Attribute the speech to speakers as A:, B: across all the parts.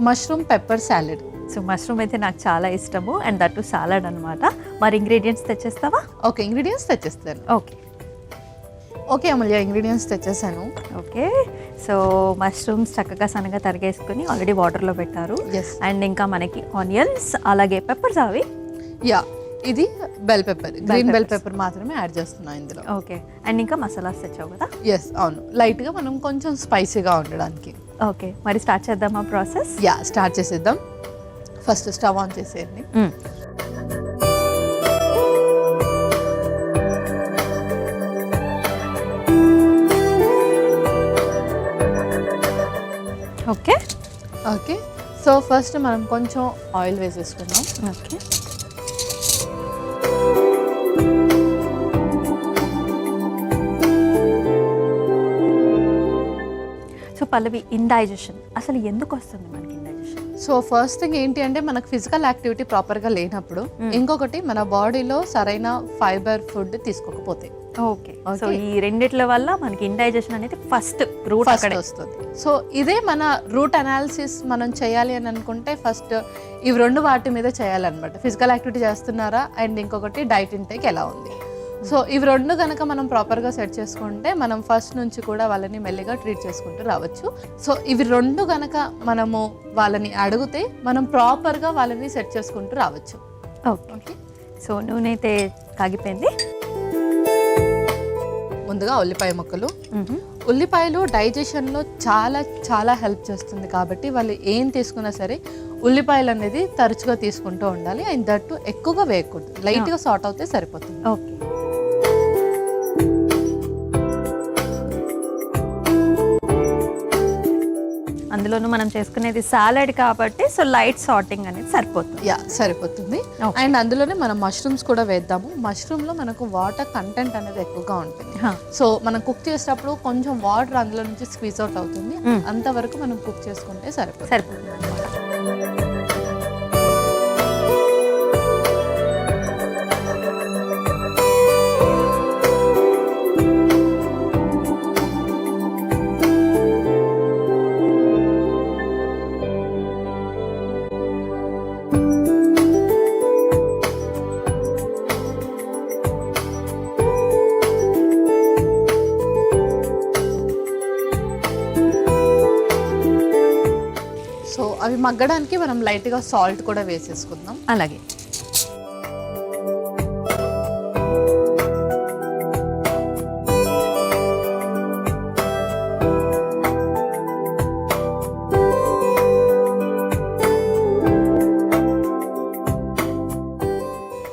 A: Mushroom pepper salad.
B: So mushroom అయితే నాకు చాలా ఇష్టము అండ్ దట్టు సాలడ్ అనమాట. మరి ఇంగ్రీడియంట్స్ తెచ్చేస్తావా?
A: ఓకే, ఇంగ్రీడియంట్స్ తెచ్చేస్తాను.
B: ఓకే
A: ఓకే అమూల్య, ఇంగ్రీడియంట్స్ తెచ్చేసాను.
B: ఓకే, సో మష్రూమ్స్ చక్కగా సన్నగా తరిగేసుకుని ఆల్రెడీ వాటర్లో పెట్టారు. అండ్ ఇంకా మనకి ఆనియన్స్ అలాగే పెప్పర్స్ అవి.
A: యా, ఇది bell pepper, green bell pepper మాత్రమే యాడ్ చేస్తున్నాం ఇందులో.
B: ఓకే, అండ్ ఇంకా మసాలాస్ తెచ్చావు కదా?
A: ఎస్, అవును, లైట్గా మనం కొంచెం స్పైసీగా ఉండడానికి.
B: ఓకే, మరి స్టార్ట్ చేద్దామా ప్రాసెస్?
A: యా, స్టార్ట్ చేసేద్దాం. ఫస్ట్ స్టవ్ ఆన్ చేసేయండి.
B: ఓకే
A: ఓకే, సో ఫస్ట్ మనం కొంచెం ఆయిల్ వేసేసుకుందాం.
B: ఓకే, సో పల్లవి, ఇండైజెషన్ అసలు ఎందుకు వస్తుంది మనకి? ఇండైజెషన్
A: సో ఫస్ట్ థింగ్ ఏంటి అంటే మనకు ఫిజికల్ యాక్టివిటీ ప్రాపర్గా లేనప్పుడు, ఇంకొకటి మన బాడీలో సరైన ఫైబర్ ఫుడ్ తీసుకోకపోతే.
B: ఓకే, సో ఈ రెండిట్ల వల్ల మనకి ఇండైజెషన్ అనేది ఫస్ట్ రూట్ అక్కడ
A: వస్తుంది. సో ఇదే మన రూట్ అనాలిసిస్ మనం చేయాలి అని అనుకుంటే ఫస్ట్ ఇవి రెండు వాటి మీద చేయాలన్నమాట. ఫిజికల్ యాక్టివిటీ చేస్తున్నారా అండ్ ఇంకొకటి డైట్ ఇంటేక్ ఎలా ఉంది. సో ఇవి రెండు కనుక మనం ప్రాపర్గా సెట్ చేసుకుంటే మనం ఫస్ట్ నుంచి కూడా వాళ్ళని మెల్లిగా ట్రీట్ చేసుకుంటూ రావచ్చు. సో ఇవి రెండు కనుక మనము వాళ్ళని అడిగితే మనం ప్రాపర్గా వాళ్ళని సెట్ చేసుకుంటూ రావచ్చు.
B: ఓకే, సో నూనె అయితే కాగిపోయింది.
A: ముందుగా ఉల్లిపాయ ముక్కలు. ఉల్లిపాయలు డైజెషన్లో చాలా చాలా హెల్ప్ చేస్తుంది కాబట్టి వాళ్ళు ఏం తీసుకున్నా సరే ఉల్లిపాయలు అనేది తరచుగా తీసుకుంటూ ఉండాలి. అండ్ దట్టు ఎక్కువగా వేయకూడదు, లైట్గా సార్ట్ అవుతే సరిపోతుంది.
B: ఓకే, అందులోనూ మనం చేసుకునేది సాలడ్ కాబట్టి సో లైట్ సార్టింగ్ అనేది సరిపోతుంది.
A: యా, సరిపోతుంది. అండ్ అందులోనే మనం మష్రూమ్స్ కూడా వేద్దాము. మష్రూమ్లో మనకు వాటర్ కంటెంట్ అనేది ఎక్కువగా ఉంటుంది. సో మనం కుక్ చేసేటప్పుడు కొంచెం వాటర్ అందులో నుంచి స్క్వీజ్ అవుట్ అవుతుంది. అంతవరకు మనం కుక్ చేసుకుంటే సరిపోతుంది. అవి మగ్గడానికి మనం లైట్గా సాల్ట్ కూడా వేసేసుకుందాం.
B: అలాగే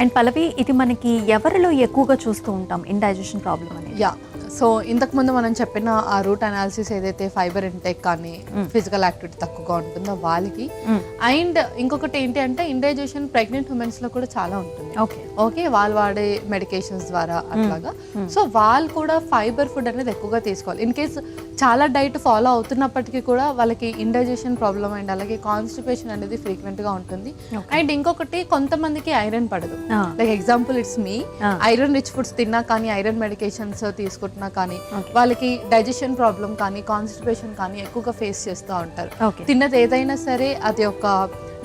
B: అండ్ పల్లవి, ఇది మనకి ఎవరిలో ఎక్కువగా చూస్తూ ఉంటాం ఇండైజెషన్ ప్రాబ్లం అనేది?
A: యా, సో ఇంతకుముందు మనం చెప్పిన ఆ రూట్ అనాలిసిస్ ఏదైతే ఫైబర్ ఇంటేక్ కానీ ఫిజికల్ యాక్టివిటీ తక్కువగా ఉంటుందో వాళ్ళకి. అండ్ ఇంకొకటి ఏంటి అంటే ఇండైజెషన్ ప్రెగ్నెంట్ ఉమెన్స్ లో కూడా చాలా ఉంటుంది. ఓకే, వాళ్ళు వాడే మెడికేషన్స్ ద్వారా అట్లాగా. సో వాళ్ళు కూడా ఫైబర్ ఫుడ్ అనేది ఎక్కువగా తీసుకోవాలి. ఇన్ కేస్ చాలా డైట్ ఫాలో అవుతున్నప్పటికీ కూడా వాళ్ళకి ఇండైజెషన్ ప్రాబ్లమ్ అండ్ అలాగే కాన్స్టిపేషన్ అనేది ఫ్రీక్వెంట్ గా ఉంటుంది. అండ్ ఇంకొకటి కొంతమందికి ఐరన్ పడదు. Like example it's me, iron rich foods తిన్నా కానీ ఐరన్ మెడికేషన్స్ తీసుకుంటున్నా కానీ వాళ్ళకి డైజెషన్ ప్రాబ్లం కానీ కాన్స్టిపేషన్ కానీ ఎక్కువగా ఫేస్ చేస్తూ ఉంటారు. తిన్నది ఏదైనా సరే అది ఒక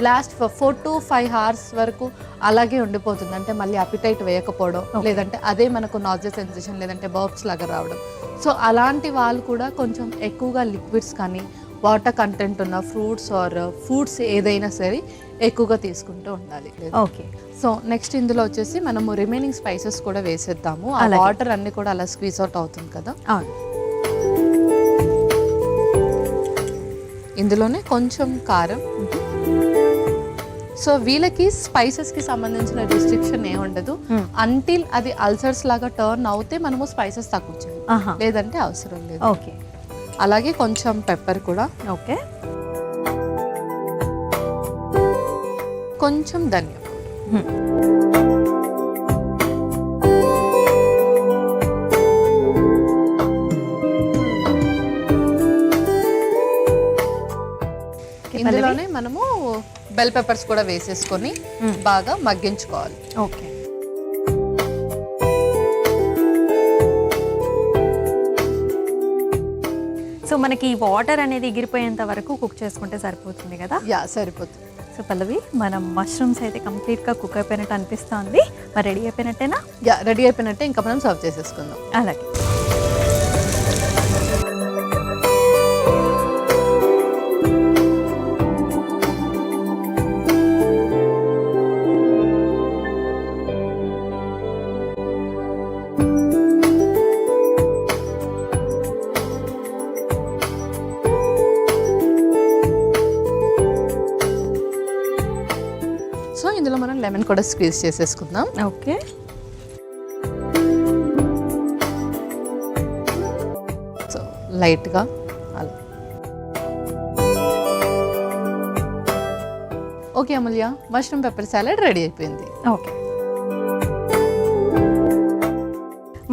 A: లాస్ట్ 4 to 5 hours వరకు అలాగే ఉండిపోతుంది. అంటే మళ్ళీ అపిటైట్ వేయకపోవడం, లేదంటే అదే మనకు నాజియా సెన్సేషన్, లేదంటే బర్బ్స్ లాగా రావడం. సో అలాంటి వాళ్ళు కూడా కొంచెం ఎక్కువగా లిక్విడ్స్ కానీ వాటర్ కంటెంట్ ఉన్న ఫ్రూట్స్ ఆర్ ఫుడ్స్ ఏదైనా సరే ఎక్కువగా తీసుకుంటూ ఉండాలి.
B: ఓకే,
A: సో నెక్స్ట్ ఇందులో వచ్చేసి మనము రిమైనింగ్ స్పైసెస్ కూడా వేసేద్దాము. ఆ వాటర్ అన్ని కూడా అలా స్క్వీజ్ అవుట్ అవుతుంది కదా. ఇందులోనే కొంచెం కారం. సో వీళ్ళకి స్పైసెస్ కి సంబంధించిన రిస్ట్రిక్షన్ ఏ ఉండదు. అంటిల్ అది అల్సర్స్ లాగా టర్న్ అవుతే మనము స్పైసెస్ తగ్గించాలి, లేదంటే అవసరం లేదు.
B: ఓకే,
A: అలాగే కొంచెం పెప్పర్ కూడా.
B: ఓకే,
A: కొంచెం ధనియా. ఇందులోనే మనము బెల్ పెప్పర్స్ కూడా వేసేసుకొని బాగా మగ్గించుకోవాలి.
B: ఓకే, సో మనకి వాటర్ అనేది ఎగిరిపోయేంత వరకు కుక్ చేసుకుంటే సరిపోతుంది కదా.
A: యా సరిపోతుంది.
B: సో పల్లవి, మనం మష్రూమ్స్ అయితే కంప్లీట్గా కుక్ అయిపోయినట్టు అనిపిస్తుంది. మరి రెడీ అయిపోయినట్టేనా?
A: యా రెడీ అయిపోయినట్టే, ఇంకా మనం సర్వ్ చేసేసుకుందాం.
B: అలాగే.
A: సో ఇందులో మనం లెమన్ కూడా స్క్వీజ్ చేసేసుకుందాం.
B: ఓకే.
A: సో లైట్గా అలా. ఓకే అమూల్య, మష్రూమ్ పెప్పర్ సాలడ్ రెడీ అయిపోయింది.
B: ఓకే,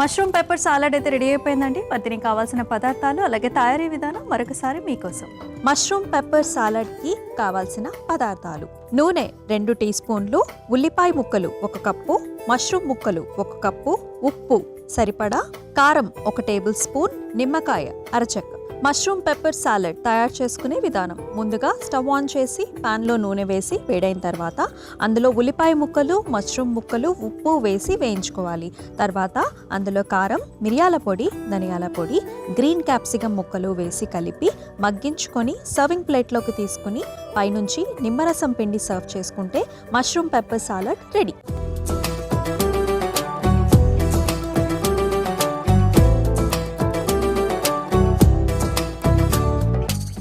B: మష్రూమ్ పెప్పర్ సాలడ్ అయితే రెడీ అయిపోయిందండి. మరి దీనికి కావాల్సిన పదార్థాలు అలాగే తయారీ విధానం మరొకసారి మీకోసం. మష్రూమ్ పెప్పర్ సాలడ్కి కావాల్సిన పదార్థాలు: నూనె 2 టీ స్పూన్లు, ఉల్లిపాయ ముక్కలు 1 కప్పు, మష్రూమ్ ముక్కలు 1 కప్పు, ఉప్పు సరిపడా, కారం 1 టేబుల్ స్పూన్, నిమ్మకాయ అరచెక్క. మష్రూమ్ పెప్పర్ సాలడ్ తయారు చేసుకునే విధానం: ముందుగా స్టవ్ ఆన్ చేసి ప్యాన్లో నూనె వేసి వేడైన తర్వాత అందులో ఉల్లిపాయ ముక్కలు, మష్రూమ్ ముక్కలు, ఉప్పు వేసి వేయించుకోవాలి. తర్వాత అందులో కారం, మిరియాల పొడి, ధనియాల పొడి, గ్రీన్ క్యాప్సికమ్ ముక్కలు వేసి కలిపి మగ్గించుకొని సర్వింగ్ ప్లేట్లోకి తీసుకుని పైనుంచి నిమ్మరసం పిండి సర్వ్ చేసుకుంటే మష్రూమ్ పెప్పర్ సాలడ్ రెడీ.